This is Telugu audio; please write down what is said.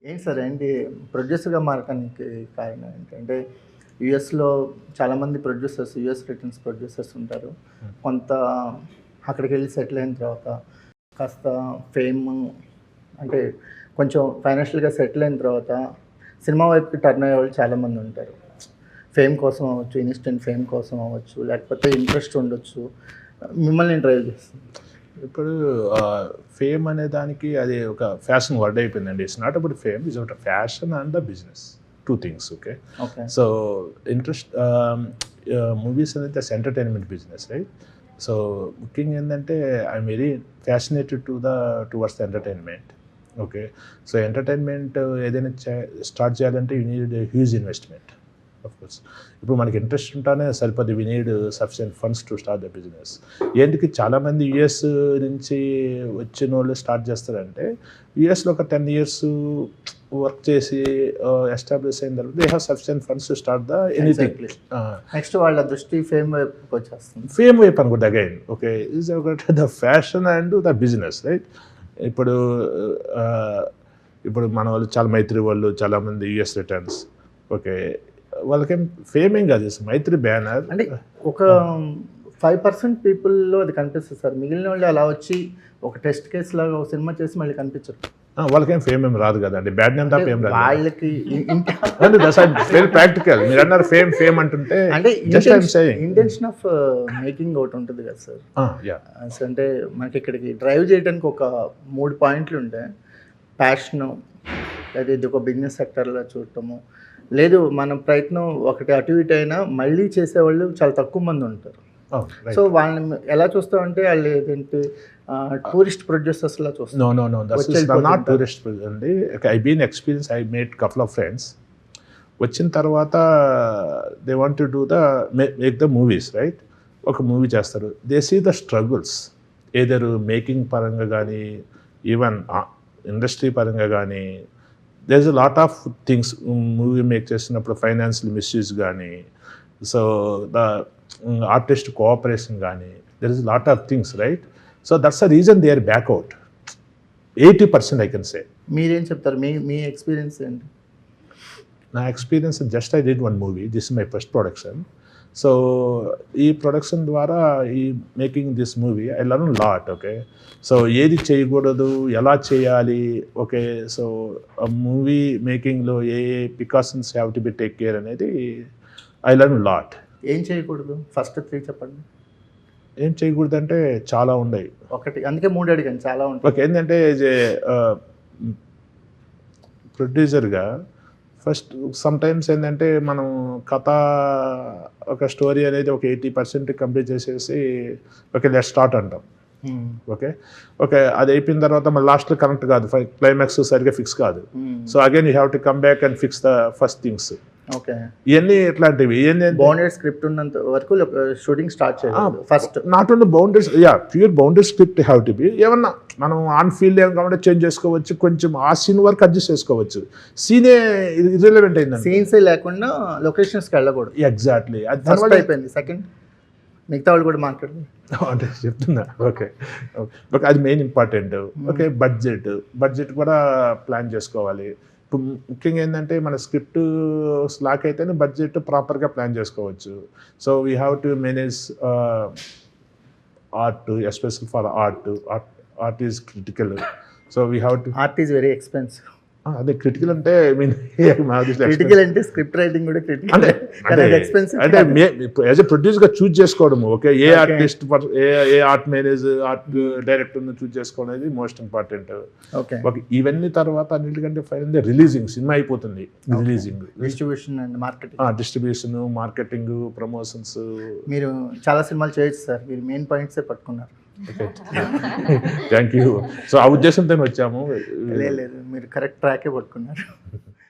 ఏంటి సార్ ఏంటి ప్రొడ్యూసర్‌గా మారటానికి కారణం ఏంటి? అంటే యూఎస్‌లో చాలామంది ప్రొడ్యూసర్స్, యూఎస్ రిటర్న్స్ ప్రొడ్యూసర్స్ ఉంటారు. కొంత అక్కడికెళ్ళి సెటిల్ అయిన తర్వాత కాస్త ఫేమ్ అంటే కొంచెం ఫైనాన్షియల్‌గా సెటిల్ అయిన తర్వాత సినిమా వైపుకి టర్న్ అయ్యేవాళ్ళు చాలామంది ఉంటారు. ఫేమ్ కోసం అవ్వచ్చు, ఇన్‌స్టంట్ ఫేమ్ కోసం అవ్వచ్చు, లేకపోతే ఇంట్రెస్ట్ ఉండొచ్చు. మిమ్మల్ని డ్రైవ్ చేస్తుంది. ఇప్పుడు ఫేమ్ అనే దానికి అది ఒక ఫ్యాషన్ వర్డ్ అయిపోయిందండి. It's not about fame, it's about fashion and the business. Two things. Okay, okay. So interest movies అనేది ఎంటర్టైన్మెంట్ బిజినెస్, రైట్? సో ముఖ్యంగా ఏంటంటే I'm very fascinated towards the entertainment. Okay, so entertainment ఏదైనా స్టార్ట్ చేయాలంటే you need huge investment. Of course ఇప్పుడు మనకి ఇంట్రెస్ట్ ఉంటేనే సరిపోద్ది. We need sufficient funds to start the business. ఏంటికి చాలామంది యూఎస్ నుంచి వచ్చిన వాళ్ళు స్టార్ట్ చేస్తారంటే యూఎస్లో ఒక 10 years వర్క్ చేసి ఎస్టాబ్లిష్ అయిన తర్వాత they have sufficient funds to start the anything. Next వాళ్ళ దృష్టి ఫేమ్ వైపుకి వచ్చేస్తుంది. ఫేమ్ వైపు అనుకుంటే అగైన్ ఓకే ఈజ్ ఒకటి the fashion and the business, right? ఇప్పుడు ఇప్పుడు మన వాళ్ళు చాలా మైత్రి వాళ్ళు చాలామంది యూఎస్ రిటర్న్స్ ఓకే వాళ్ళకేం ఫేమేం కాదు, మైత్రి బ్యానర్ అంటే ఒక 5% పీపుల్లో అది కనిపిస్తుంది సార్. మిగిలిన వాళ్ళు అలా వచ్చి ఒక టెస్ట్ కేసు లాగా ఒక సినిమా చేసి మళ్ళీ కనిపించరు. వాళ్ళకేం ఫేమ్ ఏం రాదు కదండి, బ్యాడ్ నేమ్ తప్ప ఏం రాదు వాళ్ళకి వెరీ ప్రాక్టికల్. మీరు అన్నారు ఫేమ్ ఫేమ్ అంటుంటే అంటే ఇంటెన్షన్ ఆఫ్ మేకింగ్ ఒకటి ఉంటుంది కదా సార్. అంటే మనకి ఇక్కడికి డ్రైవ్ చేయడానికి ఒక 3 పాయింట్లు ఉంటాయి. ప్యాషను, లేదా ఇది ఒక బిజినెస్ సెక్టర్లో చూడటము, లేదు మన ప్రయత్నం ఒకటి అటు ఇటు అయినా మళ్ళీ చేసేవాళ్ళు చాలా తక్కువ మంది ఉంటారు. సో వాళ్ళని ఎలా చూస్తామంటే వాళ్ళు ఏంటి టూరిస్ట్ ప్రొడ్యూసర్స్ లా చూస్తాం. నో నాట్ టూరిస్ట్ అండి. I been experience, I made couple of friends. వచ్చిన తర్వాత they want to do the make the movies, right? ఒక మూవీ చేస్తారు, they see the struggles either making పరంగా కానీ ఈవెన్ ఇండస్ట్రీ పరంగా కానీ. There is a lot of things movie make చేసినప్పుడు, ఫైనాన్షియల్ మిస్యూజ్ కానీ, సో ద ఆర్టిస్ట్ కోఆపరేషన్ కానీ, there is lot of things, right? So that's the reason they are back out 80% I can say. మీరేం చెప్తారు? మీ ఎక్స్పీరియన్స్ ఏంటి? నా experience just I did one movie, this is my first production. So ఈ ప్రొడక్షన్ ద్వారా ఈ making this movie I learn lot. Okay, so ఏది చేయకూడదు, ఎలా చేయాలి, ఓకే, సో మూవీ మేకింగ్లో ఏ precautions have to be take care అనేది ఐ లర్న్ లాట్. ఏం చేయకూడదు? ఫస్ట్ 3 చెప్పండి. ఏం చేయకూడదు అంటే చాలా ఉన్నాయి. ఒకటి, అందుకే 3 అడిగాను, చాలా ఉంటాయి. ఓకే, ఏంటంటే ప్రొడ్యూసర్గా ఫస్ట్ సమ్టైమ్స్ ఏంటంటే మనం కథ ఒక స్టోరీ అనేది ఒక 80% కంప్లీట్ చేసేసి ఓకే లెట్స్ స్టార్ట్ అంటాం. ఓకే ఓకే అది అయిపోయిన తర్వాత మళ్ళీ లాస్ట్లో కనెక్ట్ కాదు, క్లైమాక్స్ సరిగ్గా ఫిక్స్ కాదు. So again you have to come back and fix the first things. Okay, ఇవన్నీ ఇట్లాంటివి బౌండెడ్ స్క్రిప్ట్ ఉన్నంత వరకు షూటింగ్ స్టార్ట్ చేయాలి first. Not only boundaries, pure boundary script have to B. ఏమన్నా మనం ఆన్ ఫీల్డ్ ఏం కాబట్టి చేంజ్ చేసుకోవచ్చు, కొంచెం ఆ సీన్ వరకు అడ్జస్ట్ చేసుకోవచ్చు. సీనే ఇర్రెలెవెంట్ అయిందండి, సీన్స్ లేకుండా లొకేషన్స్కి వెళ్ళకూడదు. ఎగ్జాక్ట్లీ, అది ఫస్ట్ అయిపోయింది. సెకండ్ మిగతా వాళ్ళు కూడా మాట్లాడు అంటే చెప్తున్నా. ఓకే ఓకే అది మెయిన్ ఇంపార్టెంట్. ఓకే, బడ్జెట్ కూడా ప్లాన్ చేసుకోవాలి. ఇప్పుడు ముఖ్యంగా ఏంటంటే మన స్క్రిప్ట్ స్లాక్ అయితేనే బడ్జెట్ ప్రాపర్గా ప్లాన్ చేసుకోవచ్చు. So we have to manage art, especial for art is critical. So we have to. Art is very expensive. అదే క్రిటికల్ అంటే క్రిటికల్ అంటే స్క్రిప్ట్ రైటింగ్ కూడా క్రిటికల్ అంటే ఎక్స్పెన్సివ్. అంటే యాజ్ ఎ ప్రొడ్యూసర్గా చూజ్ చేసుకోవడము. ఓకే, ఏ ఆర్టిస్ట్ ఏ ఆర్ట్ మేనేజర్, ఆర్ట్ డైరెక్టర్ని చూజ్ చేసుకోవడం అనేది మోస్ట్ ఇంపార్టెంట్. ఓకే, ఇవన్నీ తర్వాత అన్నిటికంటే ఫైనల్ రిలీజింగ్, సినిమా అయిపోతుంది, releasing, distribution and marketing. Distribution, marketing, promotions. మీరు చాలా సినిమాలు చేయొచ్చు సార్, మీరు మెయిన్ పాయింట్సే పట్టుకున్నారు. Thank you. సో ఆ ఉద్దేశంతో వచ్చాము. లేదు, మీరు కరెక్ట్ ట్రాకే పట్టుకున్నారు.